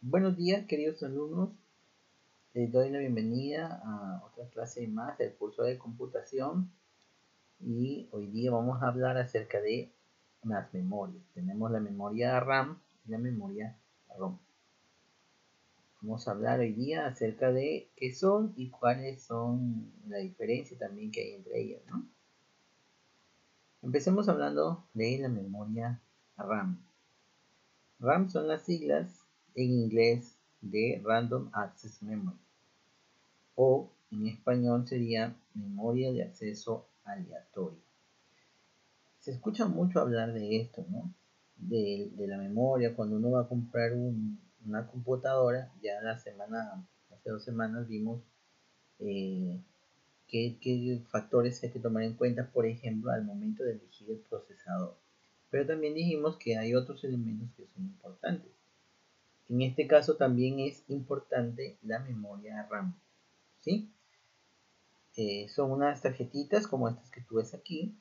Buenos días, queridos alumnos. Les doy la bienvenida a otra clase más del curso de computación y hoy día vamos a hablar acerca de las memorias. Tenemos la memoria RAM y la memoria ROM. Vamos a hablar hoy día acerca de qué son y cuáles son la diferencia también que hay entre ellas, ¿no? Empecemos hablando de la memoria RAM. RAM son las siglas en inglés de Random Access Memory, o en español sería memoria de acceso aleatorio. Se escucha mucho hablar de esto, ¿no? De la memoria, cuando uno va a comprar una computadora, ya hace 2 semanas vimos qué factores hay que tomar en cuenta, por ejemplo, al momento de elegir el procesador. Pero también dijimos que hay otros elementos que son importantes. En este caso también es importante la memoria RAM, ¿sí? Son unas tarjetitas como estas que tú ves aquí.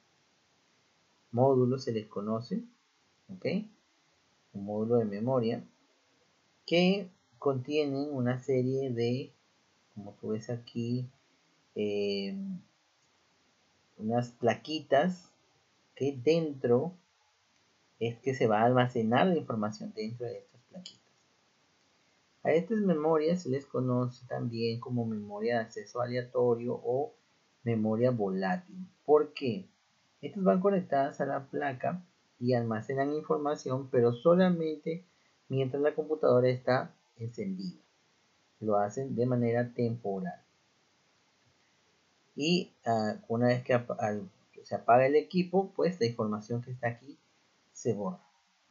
Módulos se les conoce, ¿ok? Un módulo de memoria que contienen una serie de, como tú ves aquí, unas plaquitas que dentro es que se va a almacenar la información dentro de estas plaquitas. A estas memorias se les conoce también como memoria de acceso aleatorio o memoria volátil. ¿Por qué? Estas van conectadas a la placa y almacenan información, pero solamente mientras la computadora está encendida. Lo hacen de manera temporal. Y una vez que se apaga el equipo, pues la información que está aquí se borra.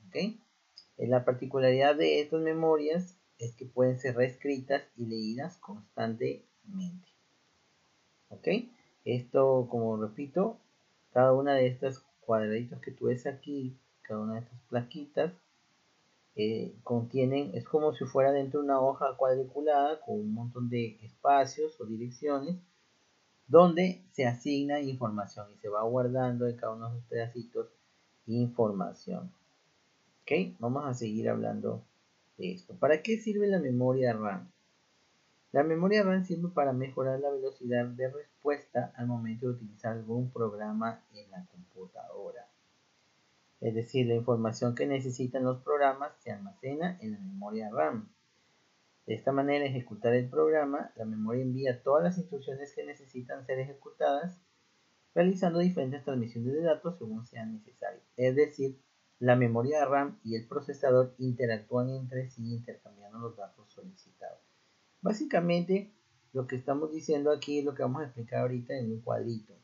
¿Okay? La particularidad de estas memorias es que pueden ser reescritas y leídas constantemente. ¿Ok? Esto, como repito, cada una de estas cuadraditos que tú ves aquí, cada una de estas plaquitas, contienen, es como si fuera dentro de una hoja cuadriculada con un montón de espacios o direcciones donde se asigna información y se va guardando en cada uno de esos pedacitos información. Ok, vamos a seguir hablando de esto. ¿Para qué sirve la memoria RAM? La memoria RAM sirve para mejorar la velocidad de respuesta al momento de utilizar algún programa en la computadora. Es decir, la información que necesitan los programas se almacena en la memoria RAM. De esta manera, ejecutar el programa, la memoria envía todas las instrucciones que necesitan ser ejecutadas, realizando diferentes transmisiones de datos según sea necesario. Es decir, la memoria RAM y el procesador interactúan entre sí intercambiando los datos solicitados. Básicamente, lo que estamos diciendo aquí es lo que vamos a explicar ahorita en un cuadrito.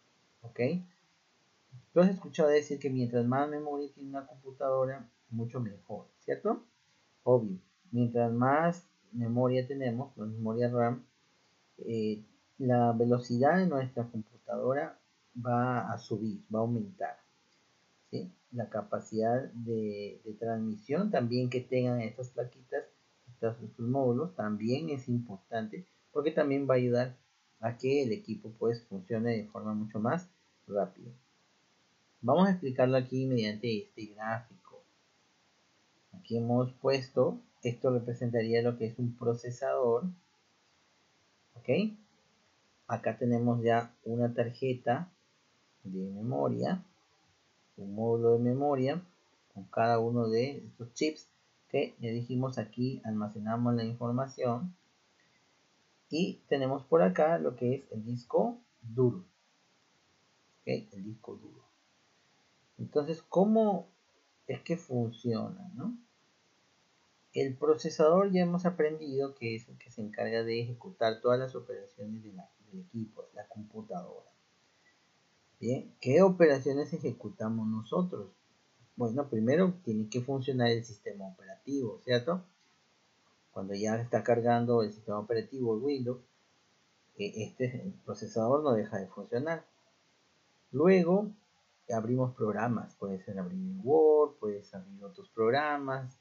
¿Ok? Tú has escuchado decir que mientras más memoria tiene una computadora, mucho mejor, ¿cierto? Obvio. Mientras más memoria tenemos, la memoria RAM, la velocidad de nuestra computadora va a subir, va a aumentar. ¿Sí? La capacidad de transmisión también que tengan estas plaquitas, estos módulos, también es importante porque también va a ayudar a que el equipo pues funcione de forma mucho más rápida. Vamos a explicarlo aquí mediante este gráfico. Aquí hemos puesto, esto representaría lo que es un procesador, ¿ok? Acá tenemos ya una tarjeta de memoria, un módulo de memoria con cada uno de estos chips que ya dijimos aquí almacenamos la información, y tenemos por acá lo que es el disco duro. ¿Okay? El disco duro. Entonces, ¿cómo es que funciona, no? El procesador ya hemos aprendido que es el que se encarga de ejecutar todas las operaciones del equipo, de la computadora. Bien, ¿qué operaciones ejecutamos nosotros? Bueno, primero tiene que funcionar el sistema operativo, ¿cierto? Cuando ya está cargando el sistema operativo Windows, el procesador no deja de funcionar. Luego abrimos programas, puede ser abrir Word, puede ser abrir otros programas,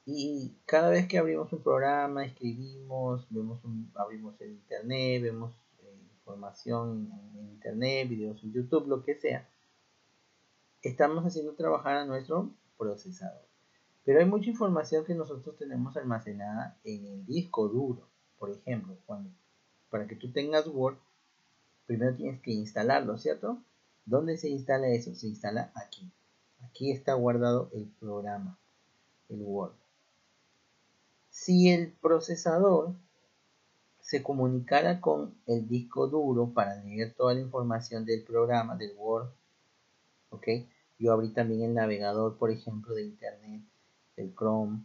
y cada vez que abrimos un programa, escribimos, abrimos el internet, vemos información en internet, videos en YouTube, lo que sea, estamos haciendo trabajar a nuestro procesador. Pero hay mucha información que nosotros tenemos almacenada en el disco duro. Por ejemplo, para que tú tengas Word, primero tienes que instalarlo, ¿cierto? ¿Dónde se instala eso? Se instala aquí. Aquí está guardado el programa, el Word. Si el procesador se comunicara con el disco duro para leer toda la información del programa, del Word, ¿ok? Yo abrí también el navegador, por ejemplo, de internet, el Chrome,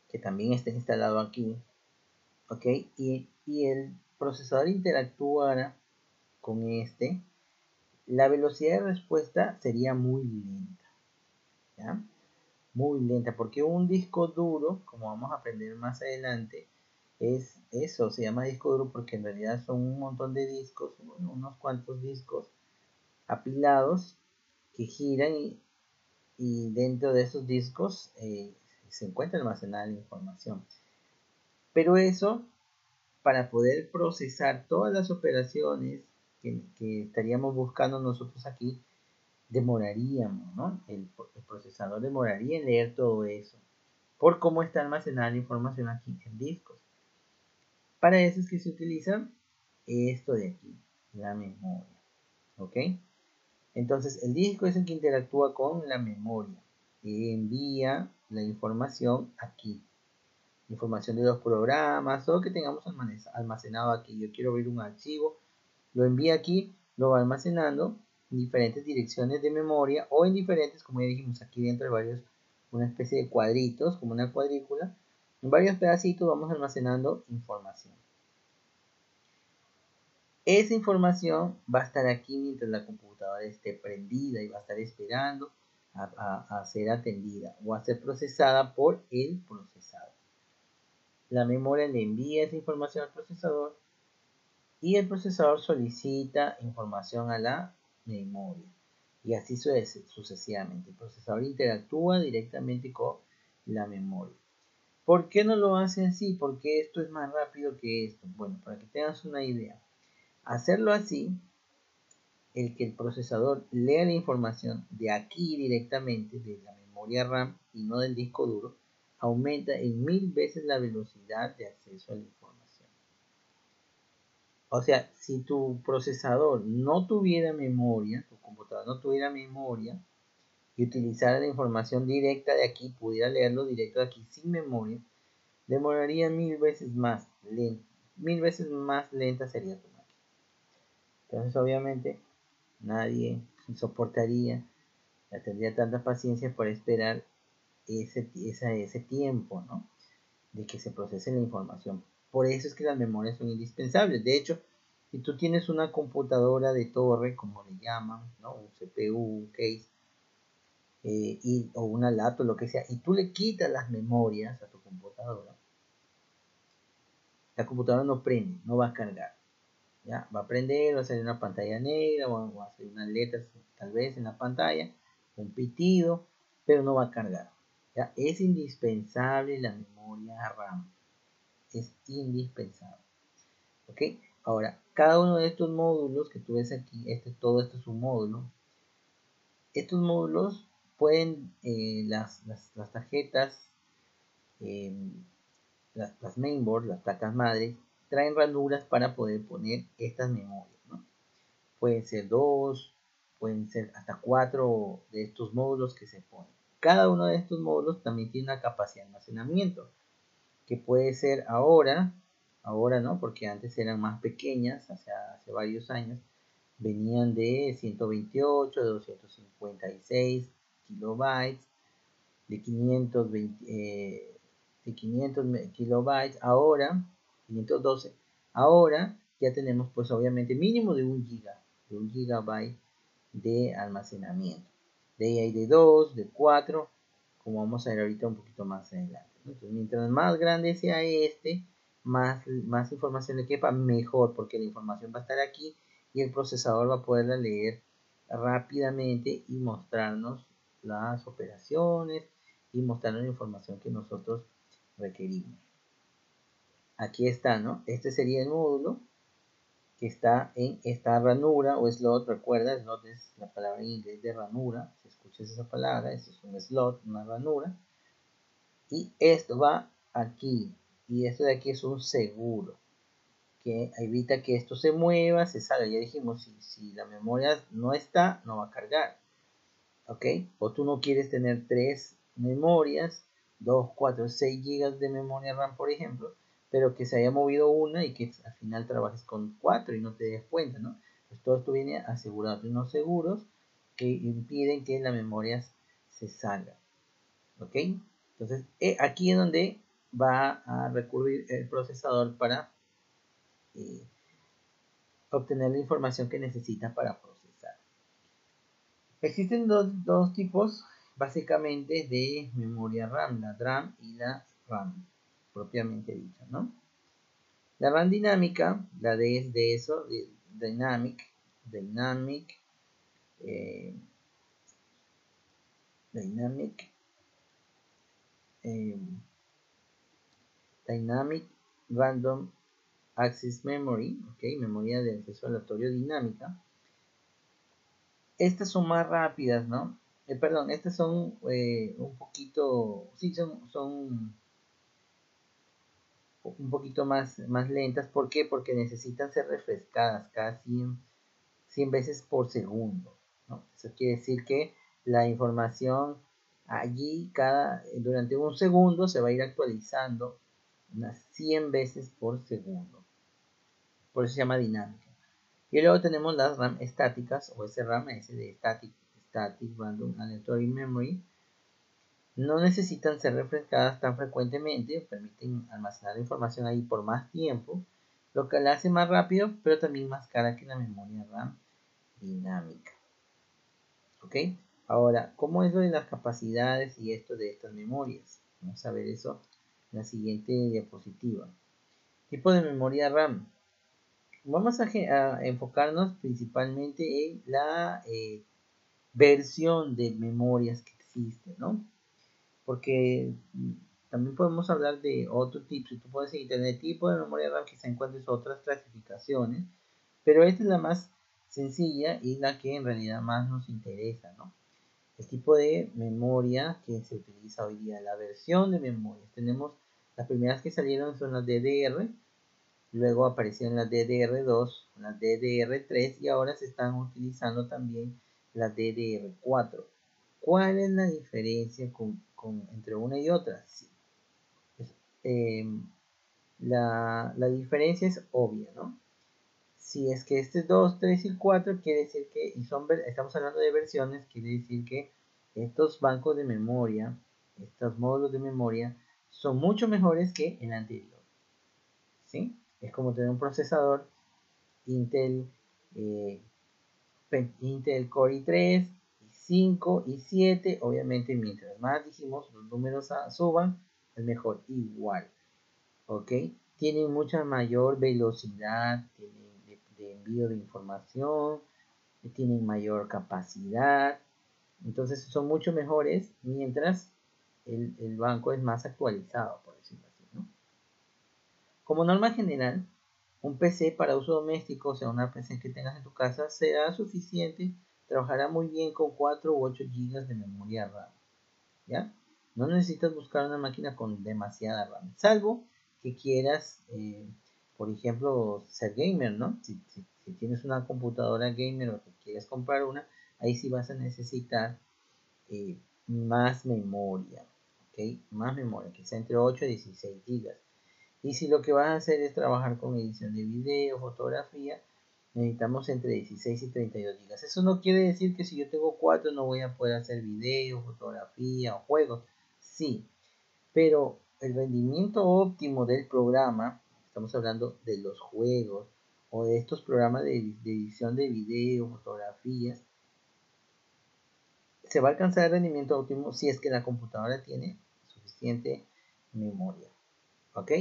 que también está instalado aquí, ¿ok? Y el procesador interactuara con este, la velocidad de respuesta sería muy lenta, ¿ya? Muy lenta, porque un disco duro, como vamos a aprender más adelante, es eso, se llama disco duro porque en realidad son un montón de discos, unos cuantos discos apilados que giran y dentro de esos discos se encuentra almacenada la información. Pero eso, para poder procesar todas las operaciones que estaríamos buscando nosotros aquí, demoraríamos, ¿no? El procesador demoraría en leer todo eso, por cómo está almacenada la información aquí en discos. Para eso es que se utiliza esto de aquí, la memoria, ¿ok? Entonces el disco es el que interactúa con la memoria y envía la información aquí. Información de los programas, todo lo que tengamos almacenado aquí. Yo quiero ver un archivo, lo envía aquí, lo va almacenando en diferentes direcciones de memoria o en diferentes, como ya dijimos, aquí dentro de varios, una especie de cuadritos, como una cuadrícula. En varios pedacitos vamos almacenando información. Esa información va a estar aquí mientras la computadora esté prendida y va a estar esperando a ser atendida o a ser procesada por el procesador. La memoria le envía esa información al procesador y el procesador solicita información a la memoria y así sucesivamente. El procesador interactúa directamente con la memoria. ¿Por qué no lo hace así? Porque esto es más rápido que esto. Bueno, para que tengas una idea. Hacerlo así, el que el procesador lea la información de aquí directamente, de la memoria RAM y no del disco duro, aumenta en 1000 veces la velocidad de acceso a la información. O sea, si tu procesador no tuviera memoria, tu computadora no tuviera memoria y utilizara la información directa de aquí, pudiera leerlo directo de aquí sin memoria, demoraría 1000 veces más lenta. 1000 veces más lenta sería tu máquina. Entonces, obviamente, nadie soportaría, tendría tanta paciencia por esperar ese tiempo, ¿no? De que se procese la información. Por eso es que las memorias son indispensables. De hecho, si tú tienes una computadora de torre, como le llaman, ¿no? Un CPU, un case, o una laptop, lo que sea, y tú le quitas las memorias a tu computadora, la computadora no prende, no va a cargar. ¿Ya? Va a prender, va a salir una pantalla negra, va a salir unas letras tal vez en la pantalla, un pitido, pero no va a cargar. ¿Ya? Es indispensable la memoria RAM. Es indispensable. ¿Ok? Ahora, cada uno de estos módulos que tú ves aquí, todo esto es un módulo. Estos módulos pueden, las tarjetas, eh, las mainboard, las placas madres, traen ranuras para poder poner estas memorias, ¿no? Pueden ser 2, pueden ser hasta 4 de estos módulos que se ponen. Cada uno de estos módulos también tiene una capacidad de almacenamiento, que puede ser ahora no, porque antes eran más pequeñas, hace varios años, venían de 128, de 256 kilobytes, de 500 kilobytes, ahora 512, ahora ya tenemos pues obviamente mínimo de 1 gigabyte de almacenamiento. De ahí hay de 2, de 4, como vamos a ver ahorita un poquito más adelante. Entonces, mientras más grande sea más información le quepa, mejor, porque la información va a estar aquí y el procesador va a poderla leer rápidamente y mostrarnos las operaciones y mostrarnos la información que nosotros requerimos. Aquí está, ¿no? Este sería el módulo que está en esta ranura o slot. Recuerda, slot es la palabra en inglés de ranura. Si escuchas esa palabra, eso es un slot, una ranura. y esto va aquí, y esto de aquí es un seguro, que evita que esto se mueva, se salga. Ya dijimos, si la memoria no está, no va a cargar, ¿ok? O tú no quieres tener 3 memorias, 2, 4, 6 gigas de memoria RAM, por ejemplo, pero que se haya movido una y que al final trabajes con 4 y no te des cuenta, ¿no? Pues todo esto viene asegurado de unos seguros que impiden que la memoria se salga, ¿ok? Entonces, aquí es donde va a recurrir el procesador para eh, obtener la información que necesita para procesar. Existen dos tipos básicamente de memoria RAM, la DRAM y la RAM, propiamente dicha, ¿no? La RAM dinámica, la D es de eso, de Dynamic, eh, Dynamic, eh, Dynamic Random Access Memory, ¿ok? Memoria de acceso aleatorio dinámica. Estas son más rápidas, ¿no? Perdón, estas son un poquito, sí, son un poquito más lentas. ¿Por qué? Porque necesitan ser refrescadas cada 100 veces por segundo, ¿no? Eso quiere decir que la información allí durante un segundo se va a ir actualizando unas 100 veces por segundo. Por eso se llama dinámica. Y luego tenemos las RAM estáticas o SRAM, S de Static Random Access Memory. No necesitan ser refrescadas tan frecuentemente, permiten almacenar la información ahí por más tiempo, lo que la hace más rápido, pero también más cara que la memoria RAM dinámica. ¿Ok? Ahora, ¿cómo es lo de las capacidades y esto de estas memorias? Vamos a ver eso en la siguiente diapositiva. Tipo de memoria RAM. Vamos a enfocarnos principalmente en la versión de memorias que existe, ¿no? Porque también podemos hablar de otro tipo. Si tú puedes en internet tipo de memoria RAM, quizá encuentres otras clasificaciones, pero esta es la más sencilla y la que en realidad más nos interesa, ¿no? El tipo de memoria que se utiliza hoy día, la versión de memoria. Tenemos las primeras que salieron son las DDR, luego aparecieron las DDR2, las DDR3 y ahora se están utilizando también las DDR4. ¿Cuál es la diferencia entre una y otra? Sí. Pues, la diferencia es obvia, ¿no? Si es que este es 2, 3 y 4, quiere decir que, estamos hablando de versiones, quiere decir que estos bancos de memoria, estos módulos de memoria, son mucho mejores que el anterior. ¿Sí? Es como tener un procesador Intel, Intel Core i3, i5, i7. Obviamente, mientras más dijimos, los números suban, es mejor. Igual. ¿Ok? Tienen mucha mayor velocidad, tienen de envío de información, tienen mayor capacidad, entonces son mucho mejores mientras el banco es más actualizado, por decirlo así, ¿no? Como norma general, un PC para uso doméstico, o sea, una PC que tengas en tu casa, será suficiente, trabajará muy bien con 4 u 8 GB de memoria RAM, ¿ya? No necesitas buscar una máquina con demasiada RAM, salvo que quieras, por ejemplo, ser gamer, ¿no? Si tienes una computadora gamer o te quieres comprar una, ahí sí vas a necesitar más memoria, ¿ok? Más memoria, que sea entre 8 y 16 GB. Y si lo que vas a hacer es trabajar con edición de video, fotografía, necesitamos entre 16 y 32 GB. Eso no quiere decir que si yo tengo 4 no voy a poder hacer video, fotografía o juegos. Sí, pero el rendimiento óptimo del programa, estamos hablando de los juegos o de estos programas de edición de video, fotografías, se va a alcanzar el rendimiento óptimo si es que la computadora tiene suficiente memoria. ¿Ok?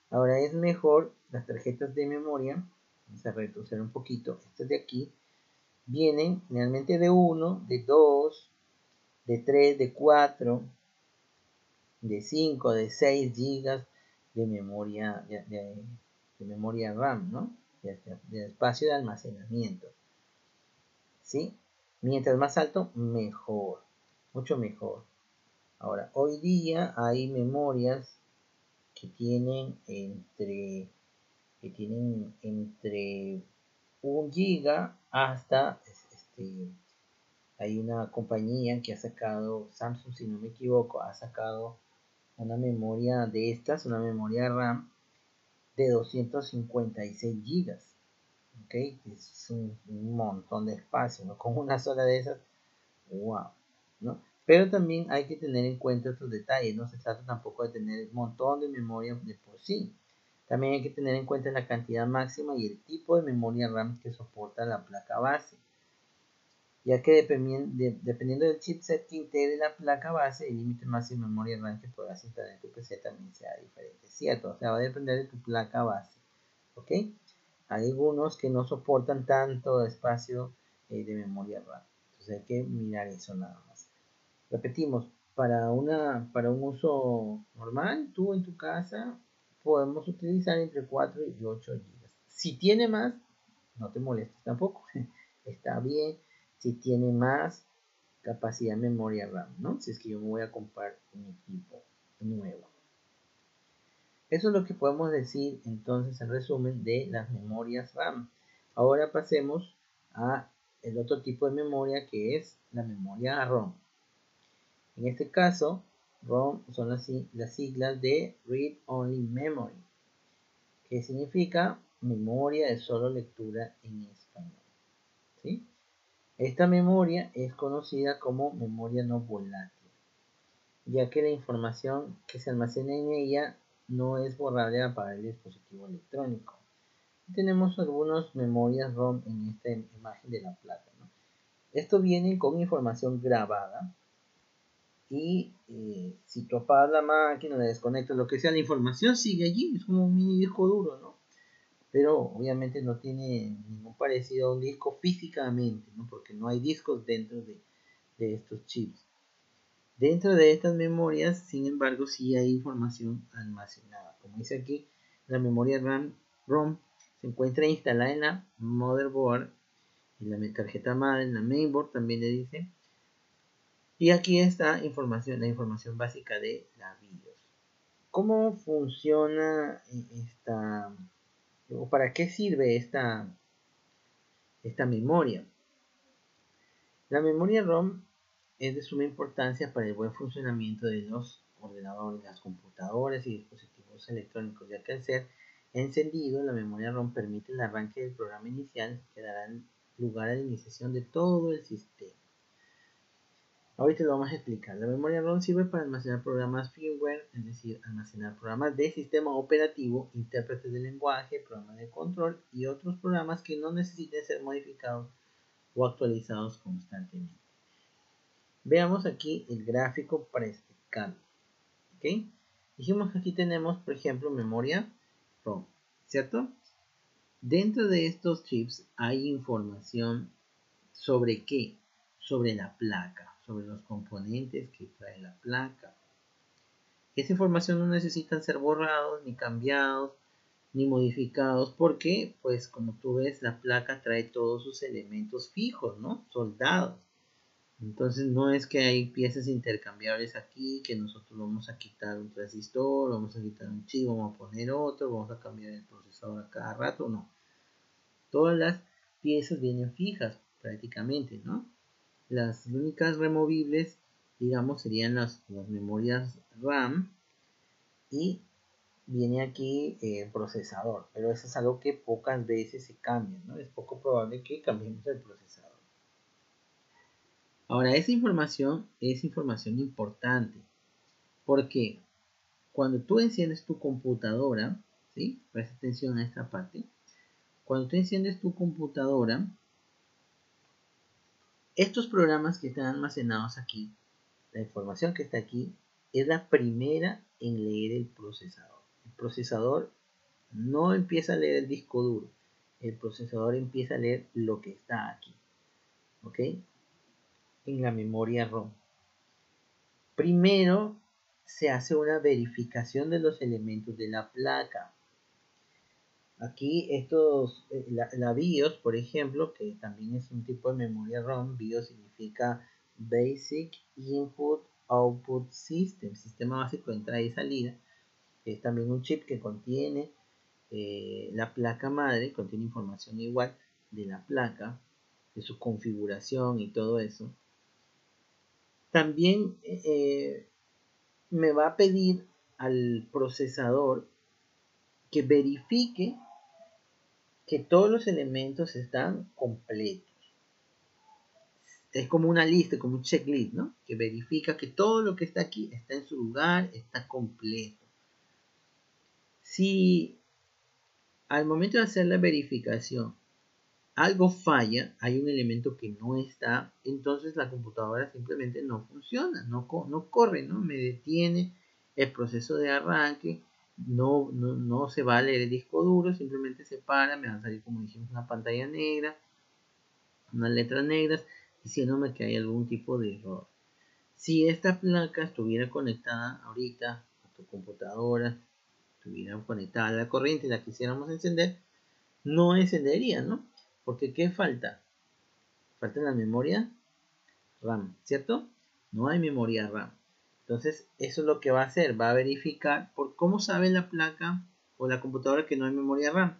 Ahora es mejor las tarjetas de memoria, vamos a retroceder un poquito, estas de aquí, vienen generalmente de 1, de 2, de 3, de 4, de 5, de 6 GB de memoria, de memoria RAM, ¿no? De espacio de almacenamiento. ¿Sí? Mientras más alto, mejor. Mucho mejor. Ahora, hoy día hay memorias que tienen entre 1 GB hasta, hay una compañía que ha sacado, Samsung si no me equivoco, ha sacado una memoria de estas, una memoria RAM de 256 GB. ¿Ok? Es un montón de espacio, ¿no? Con una sola de esas, wow, ¿no? Pero también hay que tener en cuenta otros detalles, no se trata tampoco de tener un montón de memoria de por sí. También hay que tener en cuenta la cantidad máxima y el tipo de memoria RAM que soporta la placa base, ya que dependiendo del chipset que integre la placa base, el límite máximo de memoria RAM que puedas instalar en tu PC también sea diferente, ¿cierto? O sea, va a depender de tu placa base, ¿ok? Hay algunos que no soportan tanto espacio de memoria RAM, entonces hay que mirar eso nada más. Repetimos, para un uso normal, tú en tu casa podemos utilizar entre 4 y 8 GB. Si tiene más, no te molestes tampoco. Está bien si tiene más capacidad de memoria RAM, ¿no? Si es que yo me voy a comprar un equipo nuevo. Eso es lo que podemos decir entonces en resumen de las memorias RAM. Ahora pasemos a el otro tipo de memoria que es la memoria ROM. En este caso, ROM son las siglas de Read Only Memory, que significa memoria de solo lectura en español, ¿sí? Esta memoria es conocida como memoria no volátil, ya que la información que se almacena en ella no es borrable al apagar el dispositivo electrónico. Tenemos algunas memorias ROM en esta imagen de la placa, ¿no? Esto viene con información grabada y si tú apagas la máquina, la desconectas, lo que sea, la información sigue allí, es como un mini disco duro, ¿no? Pero obviamente no tiene ningún parecido a un disco físicamente, ¿no? Porque no hay discos dentro de estos chips. Dentro de estas memorias, sin embargo, sí hay información almacenada. Como dice aquí, la memoria ROM se encuentra instalada en la motherboard, en la tarjeta madre, en la mainboard también le dice. Y aquí está la información básica de la BIOS. ¿Cómo funciona esta, o para qué sirve esta memoria? La memoria ROM es de suma importancia para el buen funcionamiento de los ordenadores, las computadoras y dispositivos electrónicos, ya que al ser encendido, la memoria ROM permite el arranque del programa inicial que dará lugar a la iniciación de todo el sistema. Ahorita lo vamos a explicar. La memoria ROM sirve para almacenar programas firmware, es decir, almacenar programas de sistema operativo, intérpretes de lenguaje, programas de control y otros programas que no necesiten ser modificados o actualizados constantemente. Veamos aquí el gráfico para explicarlo. ¿Ok? Dijimos que aquí tenemos, por ejemplo, memoria ROM, ¿cierto? Dentro de estos chips hay información sobre qué, sobre la placa, sobre los componentes que trae la placa. Esa información no necesitan ser borrados, ni cambiados, ni modificados, porque, pues, como tú ves, la placa trae todos sus elementos fijos, ¿no? Soldados. Entonces, no es que hay piezas intercambiables aquí, que nosotros vamos a quitar un transistor, vamos a quitar un chip, vamos a poner otro, vamos a cambiar el procesador a cada rato, no. Todas las piezas vienen fijas, prácticamente, ¿no? Las únicas removibles, digamos, serían las memorias RAM y viene aquí el procesador, pero eso es algo que pocas veces se cambia, ¿no? Es poco probable que cambiemos el procesador. Ahora, esa información es información importante, porque cuando tú enciendes tu computadora, ¿sí? Presta atención a esta parte. Cuando tú enciendes tu computadora, estos programas que están almacenados aquí, la información que está aquí, es la primera en leer el procesador. El procesador no empieza a leer el disco duro, el procesador empieza a leer lo que está aquí, ¿ok? En la memoria ROM. Primero se hace una verificación de los elementos de la placa. Aquí la BIOS, por ejemplo, que también es un tipo de memoria ROM, BIOS significa Basic Input Output System, sistema básico de entrada y salida. Es también un chip que contiene la placa madre, contiene información igual de la placa, de su configuración y todo eso. También me va a pedir al procesador que verifique que todos los elementos están completos. Es como una lista, como un checklist, ¿no? Que verifica que todo lo que está aquí está en su lugar, está completo. Si al momento de hacer la verificación algo falla, hay un elemento que no está, entonces la computadora simplemente no funciona, no corre, ¿no? Me detiene el proceso de arranque, no se va a leer el disco duro, simplemente se para, me va a salir, como dijimos, una pantalla negra, unas letras negras, diciéndome que hay algún tipo de error. Si esta placa estuviera conectada ahorita a tu computadora, estuviera conectada a la corriente y la quisiéramos encender, no encendería, ¿no? Porque ¿qué falta? Falta la memoria RAM, ¿cierto? No hay memoria RAM. Entonces, eso es lo que va a hacer. Va a verificar por cómo sabe la placa o la computadora que no hay memoria RAM.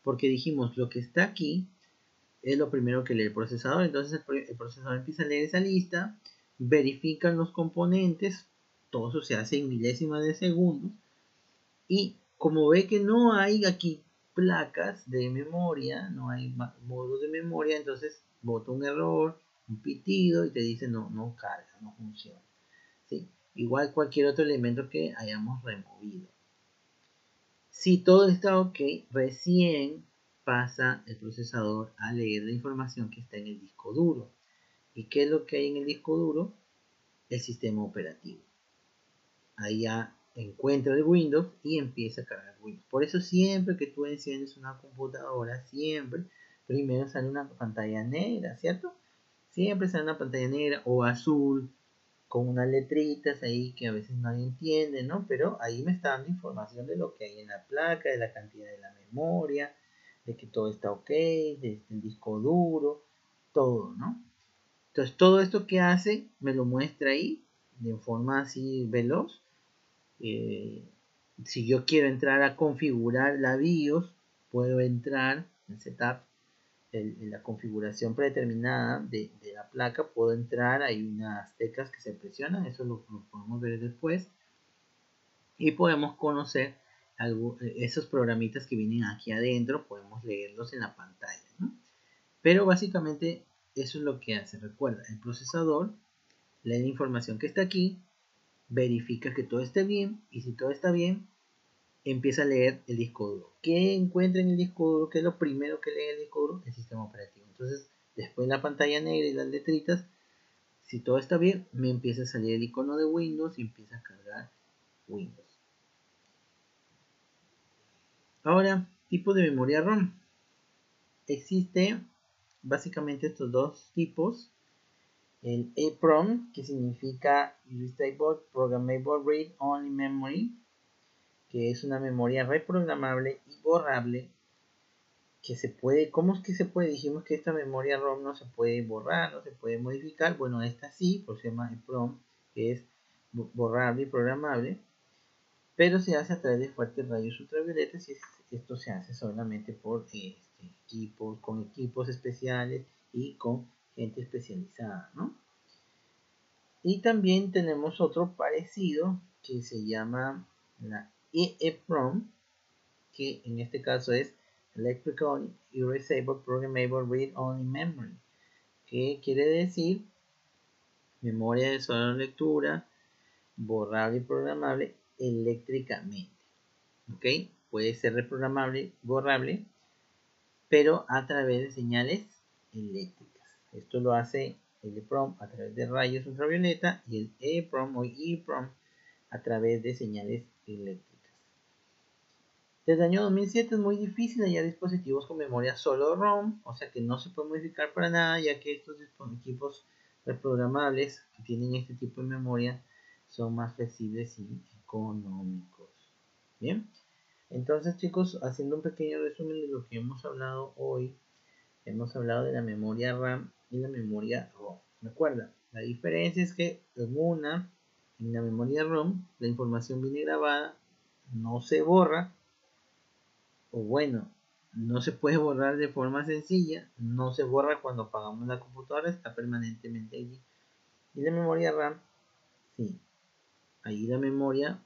Porque dijimos, lo que está aquí es lo primero que lee el procesador. Entonces, el procesador empieza a leer esa lista, verifica los componentes, todo eso se hace en milésimas de segundos. Y como ve que no hay aquí placas de memoria, no hay modos de memoria, entonces bota un error, un pitido y te dice no carga, no funciona. ¿Sí? Igual cualquier otro elemento que hayamos removido. Si todo está ok, recién pasa el procesador a leer la información que está en el disco duro. ¿Y qué es lo que hay en el disco duro? El sistema operativo. Ahí ya encuentra el Windows y empieza a cargar Windows. Por eso siempre que tú enciendes una computadora, siempre primero sale una pantalla negra, ¿cierto? Siempre sale una pantalla negra o azul con unas letritas ahí que a veces nadie entiende, ¿no? Pero ahí me está dando información de lo que hay en la placa, de la cantidad de la memoria, de que todo está ok, del disco duro, todo, ¿no? Entonces todo esto que hace me lo muestra ahí de forma así veloz. Si yo quiero entrar a configurar la BIOS, puedo entrar en Setup, en la configuración predeterminada de la placa, puedo entrar, hay unas teclas que se presionan, eso lo podemos ver después, y podemos conocer esos programitas que vienen aquí adentro, podemos leerlos en la pantalla, ¿no? Pero básicamente eso es lo que hace. Recuerda, el procesador lee la información que está aquí, verifica que todo esté bien, y si todo está bien, empieza a leer el disco duro. ¿Qué encuentra en el disco duro? ¿Qué es lo primero que lee en el disco duro? El sistema operativo. Entonces, después la pantalla negra y las letritas, si todo está bien, me empieza a salir el icono de Windows y empieza a cargar Windows. Ahora, tipo de memoria ROM. Existe básicamente estos dos tipos. El EEPROM, que significa Restable Programmable Read Only Memory, que es una memoria reprogramable y borrable que se puede. ¿Cómo es que se puede? Dijimos que esta memoria ROM no se puede borrar, no se puede modificar. Bueno, esta sí, por se llama EEPROM, que es borrable y programable, pero se hace a través de fuertes rayos ultravioletas, y esto se hace solamente por equipos, con equipos especiales y con gente especializada, ¿no? Y también tenemos otro parecido que se llama la EEPROM, que en este caso es Electrical Erasable Programmable Read Only Memory, que quiere decir memoria de sola lectura, borrable y programable eléctricamente. ¿Ok? Puede ser reprogramable, borrable, pero a través de señales eléctricas. Esto lo hace el EEPROM a través de rayos ultravioleta y el EEPROM o EEPROM a través de señales eléctricas. Desde el año 2007 es muy difícil hallar dispositivos con memoria solo ROM, o sea que no se puede modificar para nada, ya que estos dispositivos reprogramables que tienen este tipo de memoria son más flexibles y económicos. Bien, entonces chicos, haciendo un pequeño resumen de lo que hemos hablado hoy, hemos hablado de la memoria RAM y la memoria ROM. Recuerda, la diferencia es que en una En la memoria ROM la información viene grabada, no se borra, o bueno, no se puede borrar de forma sencilla, no se borra cuando apagamos la computadora, está permanentemente allí. Y la memoria RAM, sí, ahí la memoria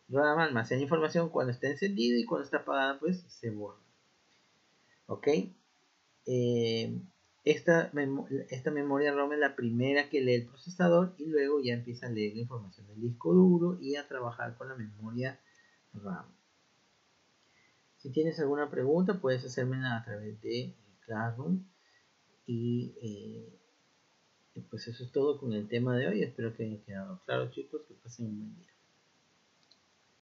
RAM almacena información cuando está encendida y cuando está apagada pues se borra. Ok, esta memoria ROM es la primera que lee el procesador y luego ya empieza a leer la información del disco duro y a trabajar con la memoria RAM. Si tienes alguna pregunta puedes hacérmela a través de Classroom y pues eso es todo con el tema de hoy. Espero que haya quedado claro, chicos. Que pasen un buen día.